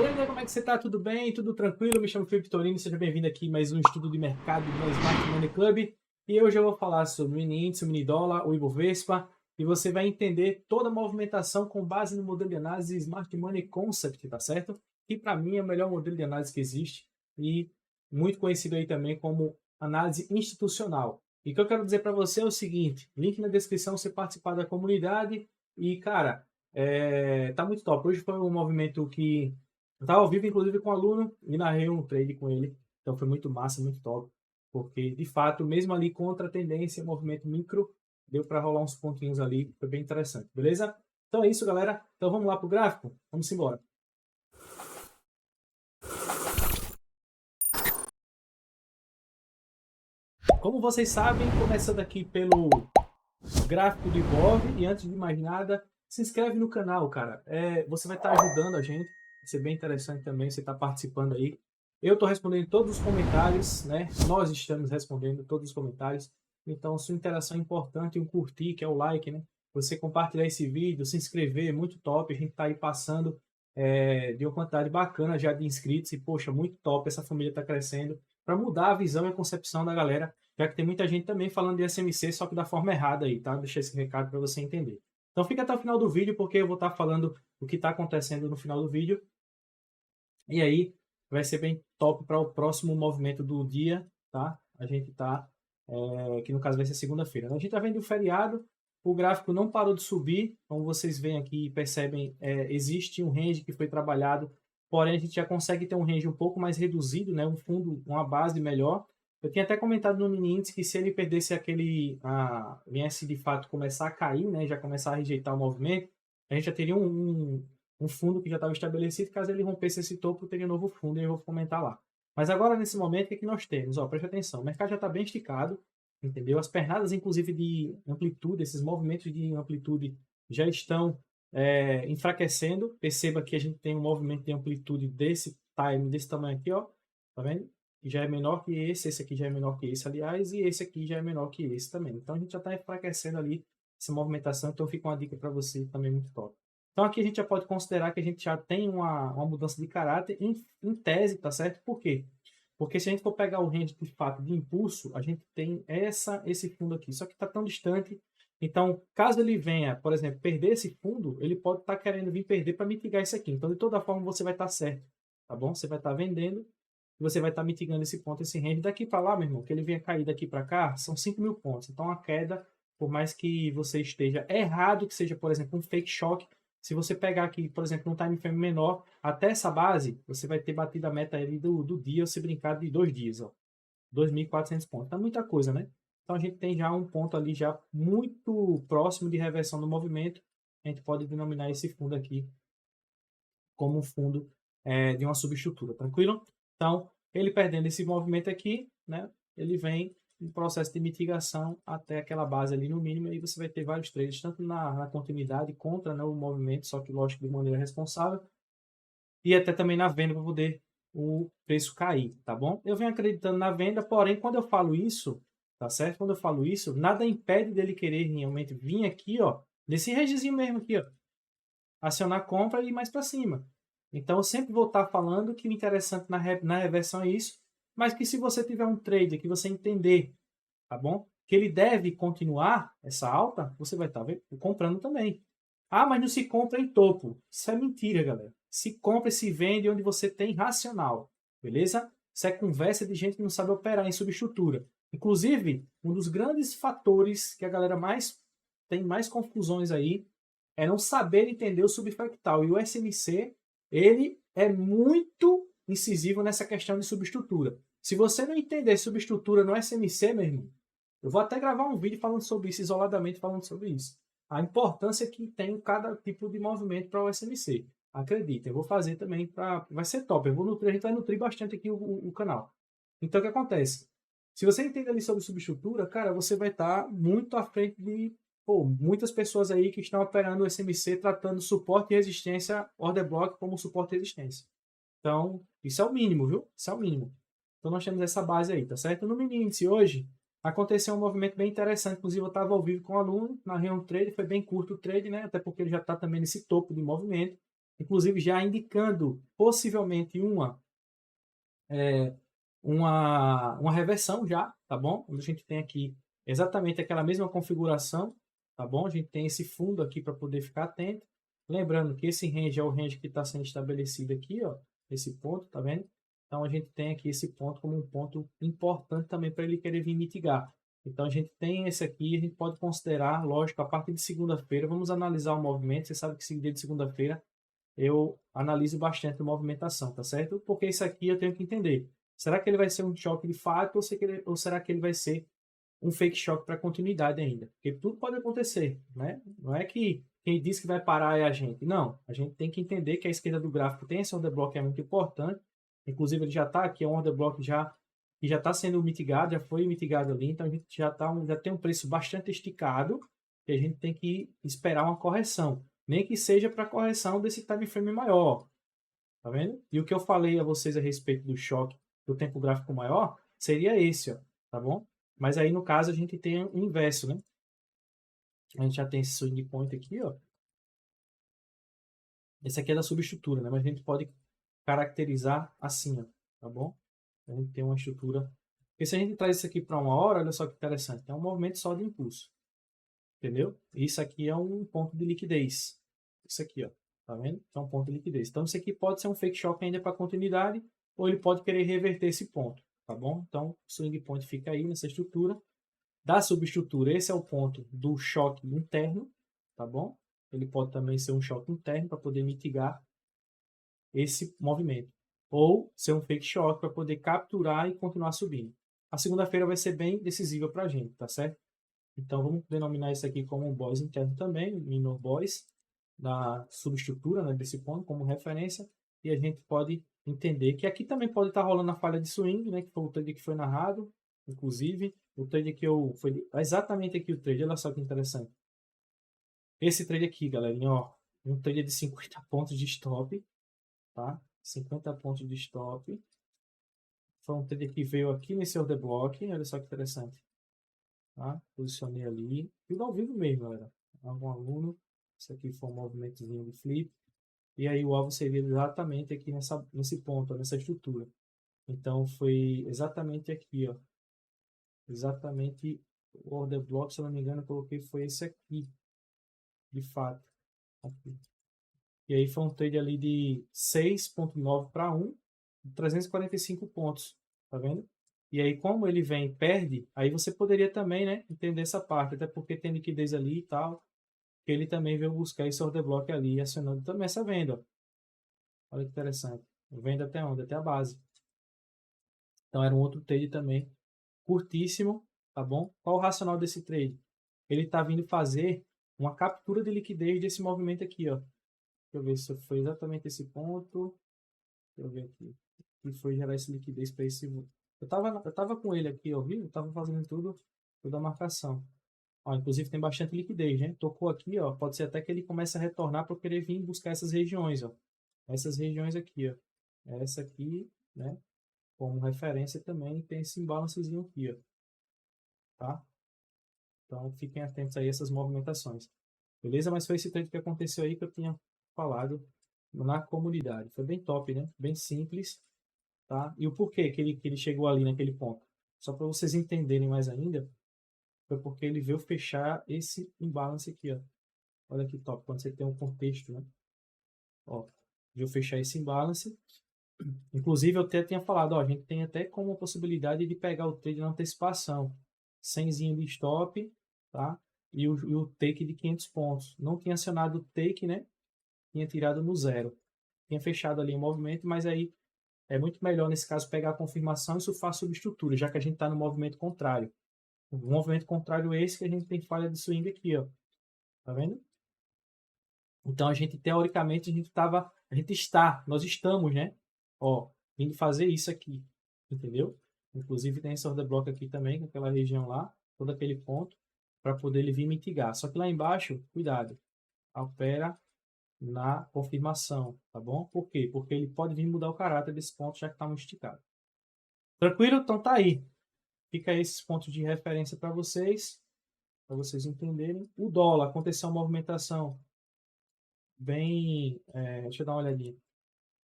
E aí, como é que você tá? Tudo bem? Tudo tranquilo? Me chamo Felipe Torino, seja bem-vindo aqui a mais um estudo de mercado no Smart Money Club. E hoje eu vou falar sobre o mini índice, o mini dólar, o Ibovespa, e você vai entender toda a movimentação com base no modelo de análise Smart Money Concept, tá certo? Que para mim é o melhor modelo de análise que existe e muito conhecido aí também como análise institucional. E o que eu quero dizer para você é o seguinte, link na descrição, você participar da comunidade e, cara, tá muito top. Hoje foi um movimento que eu estava ao vivo, inclusive, com um aluno e narrei um trade com ele. Então foi muito massa, muito top. Porque, de fato, mesmo ali contra a tendência, movimento micro, deu para rolar uns pontinhos ali. Foi bem interessante, beleza? Então é isso, galera. Então vamos lá para o gráfico? Vamos embora. Como vocês sabem, começando aqui pelo gráfico de Ibov, e antes de mais nada, se inscreve no canal, cara. Você vai estar ajudando a gente, vai ser bem interessante também, você está participando aí. Eu estou respondendo todos os comentários, né? Nós estamos respondendo todos os comentários. Então, sua interação é importante, um curtir, que é o like, né? Você compartilhar esse vídeo, se inscrever, muito top. A gente está aí passando de uma quantidade bacana já de inscritos e, poxa, muito top. Essa família está crescendo para mudar a visão e a concepção da galera, já que tem muita gente também falando de SMC, só que da forma errada aí, tá? Deixar esse recado para você entender. Então fica até o final do vídeo, porque eu vou estar falando o que está acontecendo no final do vídeo. E aí vai ser bem top para o próximo movimento do dia, tá? A gente tá, que no caso vai ser segunda-feira. A gente tá vendo o feriado, o gráfico não parou de subir, como vocês veem aqui e percebem, existe um range que foi trabalhado, porém a gente já consegue ter um range um pouco mais reduzido, né? Um fundo, uma base melhor. Eu tinha até comentado no mini índice que se ele perdesse viesse de fato começar a cair, né? Já começar a rejeitar o movimento, a gente já teria um fundo que já estava estabelecido. Caso ele rompesse esse topo, teria um novo fundo e eu vou comentar lá. Mas agora, nesse momento, o que, é que nós temos? Ó, preste atenção, o mercado já está bem esticado, entendeu? As pernadas, inclusive, de amplitude, esses movimentos de amplitude já estão enfraquecendo. Perceba que a gente tem um movimento de amplitude desse tamanho aqui, ó, tá vendo? Que já é menor que esse aqui já é menor que esse, aliás, e esse aqui já é menor que esse também. Então, a gente já está enfraquecendo ali essa movimentação, então fica uma dica para você também muito top. Então aqui a gente já pode considerar que a gente já tem uma mudança de caráter em tese, tá certo? Por quê? Porque se a gente for pegar o range de fato de impulso, a gente tem esse fundo aqui, só que está tão distante. Então, caso ele venha, por exemplo, perder esse fundo, ele pode estar querendo vir perder para mitigar isso aqui. Então, de toda forma, você vai estar certo, tá bom? Você vai estar vendendo e você vai estar mitigando esse ponto, esse range. Daqui para lá, meu irmão, que ele venha cair daqui para cá, são 5.000 pontos. Então, a queda, por mais que você esteja errado, que seja, por exemplo, um fake shock, se você pegar aqui, por exemplo, um time frame menor, até essa base, você vai ter batido a meta ali do dia, ou se brincar, de 2 dias, ó. 2.400 pontos. Tá muita coisa, né? Então a gente tem já um ponto ali já muito próximo de reversão do movimento. A gente pode denominar esse fundo aqui como um fundo de uma subestrutura, tranquilo? Então, ele perdendo esse movimento aqui, né? Ele vem em processo de mitigação até aquela base ali no mínimo, e você vai ter vários trades, tanto na continuidade contra, né, o movimento, só que lógico de maneira responsável, e até também na venda para poder o preço cair, tá bom? Eu venho acreditando na venda, porém, quando eu falo isso, tá certo? Quando eu falo isso, nada impede dele querer realmente vir aqui, ó, nesse regizinho mesmo aqui, ó, acionar compra e ir mais para cima. Então, eu sempre vou estar falando que o interessante na reversão é isso, mas que se você tiver um trade que você entender, tá bom? Que ele deve continuar essa alta, você vai estar comprando também. Ah, mas não se compra em topo. Isso é mentira, galera. Se compra e se vende onde você tem racional, beleza? Isso é conversa de gente que não sabe operar em subestrutura. Inclusive, um dos grandes fatores que a galera tem mais confusões aí é não saber entender o subfractal. E o SMC, ele é muito incisivo nessa questão de subestrutura. Se você não entender subestrutura no SMC, meu irmão, eu vou até gravar um vídeo falando sobre isso, isoladamente falando sobre isso. A importância que tem cada tipo de movimento para o SMC. Acredita, eu vou fazer também para... Vai ser top, a gente vai nutrir bastante aqui o canal. Então, o que acontece? Se você entende ali sobre subestrutura, cara, você vai estar muito à frente de muitas pessoas aí que estão operando o SMC, tratando suporte e resistência, order block como suporte e resistência. Então, isso é o mínimo, viu? Isso é o mínimo. Então, nós temos essa base aí, tá certo? No mini índice hoje, aconteceu um movimento bem interessante. Inclusive, eu estava ao vivo com um aluno na reunião trade, foi bem curto o trade, né? Até porque ele já está também nesse topo de movimento. inclusive já indicando possivelmente uma reversão já, tá bom? Onde a gente tem aqui exatamente aquela mesma configuração, tá bom? A gente tem esse fundo aqui para poder ficar atento. Lembrando que esse range é o range que está sendo estabelecido aqui, ó, esse ponto, tá vendo? Então a gente tem aqui esse ponto como um ponto importante também para ele querer vir mitigar. Então a gente tem esse aqui, a gente pode considerar, lógico, a partir de segunda-feira, vamos analisar o movimento. Você sabe que esse dia de segunda-feira eu analiso bastante a movimentação, tá certo? Porque isso aqui eu tenho que entender. Será que ele vai ser um choque de fato ou será que ele vai ser um fake choque para continuidade ainda? Porque tudo pode acontecer, né? Não é que quem diz que vai parar é a gente. Não, a gente tem que entender que a esquerda do gráfico tem esse order block, é muito importante. Inclusive ele já está aqui, é um order block que já está sendo mitigado, já foi mitigado ali, então a gente já tem um preço bastante esticado e a gente tem que esperar uma correção. Nem que seja para correção desse time frame maior. Tá vendo? E o que eu falei a vocês a respeito do choque do tempo gráfico maior seria esse, ó, tá bom? Mas aí no caso a gente tem o inverso, né? A gente já tem esse swing point aqui, ó. Esse aqui é da subestrutura, né? Mas a gente pode caracterizar assim, ó, tá bom? A gente tem uma estrutura. Porque se a gente traz isso aqui para uma hora, olha só que interessante, é um movimento só de impulso. Entendeu? Isso aqui é um ponto de liquidez. Isso aqui, ó. Tá vendo? É um ponto de liquidez. Então, isso aqui pode ser um fake shock ainda para continuidade, ou ele pode querer reverter esse ponto, tá bom? Então, o swing point fica aí nessa estrutura. Da subestrutura, esse é o ponto do choque interno, tá bom? Ele pode também ser um choque interno para poder mitigar esse movimento. Ou ser um fake shock para poder capturar e continuar subindo. A segunda-feira vai ser bem decisiva para a gente, tá certo? Então, vamos denominar isso aqui como um boss interno também, minor boss, da subestrutura, né, desse ponto, como referência. E a gente pode entender que aqui também pode estar rolando a falha de swing, né, que foi o trade que foi narrado, inclusive. O trade que foi exatamente aqui o trade, olha só que interessante. Esse trade aqui, galerinha, ó, um trade de 50 pontos de stop, tá? 50 pontos de stop. Foi um trade que veio aqui nesse order block, olha só que interessante. Tá? Posicionei ali. Tudo ao vivo mesmo, galera. Algum aluno. Isso aqui foi um movimentozinho de flip. E aí o alvo seria exatamente aqui nesse ponto, nessa estrutura. Então foi exatamente aqui, ó. Exatamente o order block, se eu não me engano, eu coloquei foi esse aqui. De fato. Aqui. E aí foi um trade ali de 6.9 para 1, 345 pontos. Tá vendo? E aí, como ele vem e perde, aí você poderia também, né, entender essa parte, até porque tem liquidez ali e tal, que ele também veio buscar esse order block ali, acionando também essa venda. Ó. Olha que interessante. Venda até onde? Até a base. Então, era um outro trade também, curtíssimo, tá bom? Qual o racional desse trade? Ele está vindo fazer uma captura de liquidez desse movimento aqui, ó. Deixa eu ver se foi exatamente esse ponto. Deixa eu ver aqui. E foi gerar essa liquidez para esse... Eu tava com ele aqui, ó, viu? Eu tava fazendo toda a marcação. Ó, inclusive tem bastante liquidez, né? Tocou aqui, ó, pode ser até que ele comece a retornar para querer vir buscar essas regiões, ó. Essas regiões aqui, ó. Essa aqui, né? Como referência também tem esse imbalancezinho aqui, ó. Tá? Então fiquem atentos aí a essas movimentações. Beleza? Mas foi esse trade que aconteceu aí que eu tinha falado na comunidade. Foi bem top, né? Bem simples. Tá? E o porquê que ele chegou ali naquele ponto? Só para vocês entenderem mais ainda, foi porque ele veio fechar esse imbalance aqui, ó. Olha que top, quando você tem um contexto, né? Ó, veio fechar esse imbalance. Inclusive, eu até tinha falado, ó, a gente tem até como possibilidade de pegar o trade na antecipação. 100zinho de stop, tá? E o take de 500 pontos. Não tinha acionado o take, né? Tinha tirado no zero. Tinha fechado ali o movimento, mas aí é muito melhor, nesse caso, pegar a confirmação e surfar sobre estrutura, já que a gente está no movimento contrário. O movimento contrário é esse que a gente tem falha de swing aqui, ó. Tá vendo? Então, a gente, teoricamente, nós estamos, né? Ó, indo fazer isso aqui, entendeu? Inclusive, tem esse order block aqui também, com aquela região lá, todo aquele ponto, para poder ele vir mitigar. Só que lá embaixo, cuidado, opera na confirmação, tá bom? Por quê? Porque ele pode vir mudar o caráter desse ponto, já que está muito esticado. Tranquilo? Então tá aí. Fica aí esses pontos de referência para vocês entenderem. O dólar, aconteceu uma movimentação deixa eu dar uma olhadinha.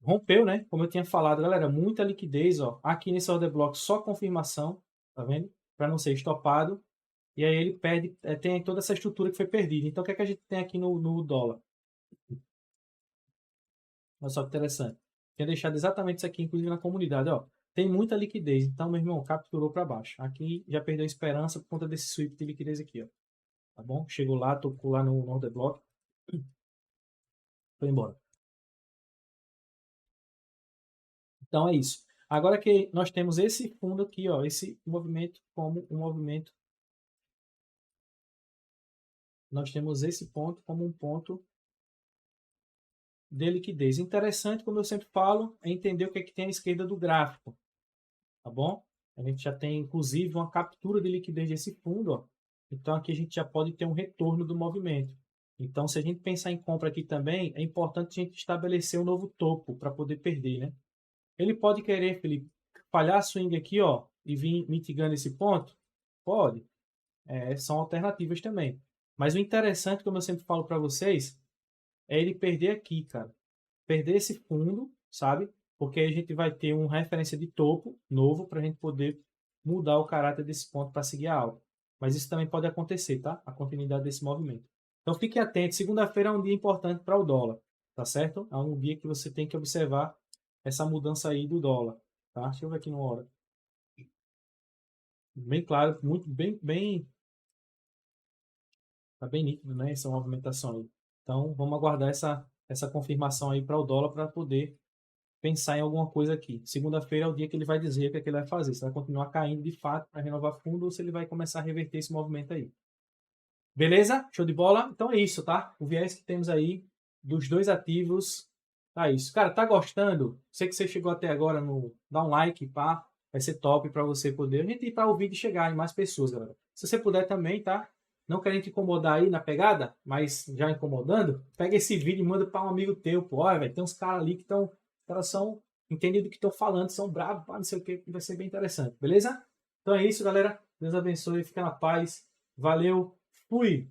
Rompeu, né? Como eu tinha falado, galera, muita liquidez, ó. Aqui nesse order block só confirmação, tá vendo? Para não ser estopado. E aí ele perde, tem toda essa estrutura que foi perdida. Então o que é que a gente tem aqui no dólar? Olha só que interessante. Tinha deixado exatamente isso aqui, inclusive na comunidade, ó. Tem muita liquidez, então meu irmão capturou para baixo. Aqui já perdeu a esperança por conta desse sweep de liquidez aqui, ó. Tá bom? Chegou lá, tocou lá no order block. Foi embora. Então é isso. Agora que nós temos esse fundo aqui, ó, esse movimento como um movimento, nós temos esse ponto como um ponto de liquidez. Interessante, como eu sempre falo, é entender o que é que tem à esquerda do gráfico, tá bom? A gente já tem, inclusive, uma captura de liquidez desse fundo, ó. Então aqui a gente já pode ter um retorno do movimento. Então, se a gente pensar em compra aqui também, é importante a gente estabelecer um novo topo para poder perder, né? Ele pode querer, Felipe, falhar a swing aqui, ó, e vir mitigando esse ponto? Pode. São alternativas também. Mas o interessante, como eu sempre falo para vocês, é ele perder aqui, cara. Perder esse fundo, sabe? Porque aí a gente vai ter uma referência de topo novo para a gente poder mudar o caráter desse ponto para seguir a alta. Mas isso também pode acontecer, tá? A continuidade desse movimento. Então fique atento. Segunda-feira é um dia importante para o dólar, tá certo? É um dia que você tem que observar essa mudança aí do dólar, tá? Deixa eu ver aqui numa hora. Bem claro, muito tá bem nítido, né? Essa movimentação aí. Então vamos aguardar essa confirmação aí para o dólar para poder pensar em alguma coisa aqui. Segunda-feira é o dia que ele vai dizer o que é que ele vai fazer. Se vai continuar caindo de fato para renovar fundo ou se ele vai começar a reverter esse movimento aí. Beleza? Show de bola? Então é isso, tá? O viés que temos aí dos dois ativos. Tá isso. Cara, tá gostando? Sei que você chegou até agora no. Dá um like, pá. Vai ser top para você poder. A gente ir para o vídeo chegar em mais pessoas, galera. Se você puder também, tá? Não querendo te incomodar aí na pegada, mas já incomodando, pega esse vídeo e manda para um amigo teu. Pô, olha, velho, tem uns caras ali que estão. Os caras são. Entendem do que estão falando, são bravos, pá, não sei o que. Vai ser bem interessante, beleza? Então é isso, galera. Deus abençoe, fica na paz. Valeu. Fui!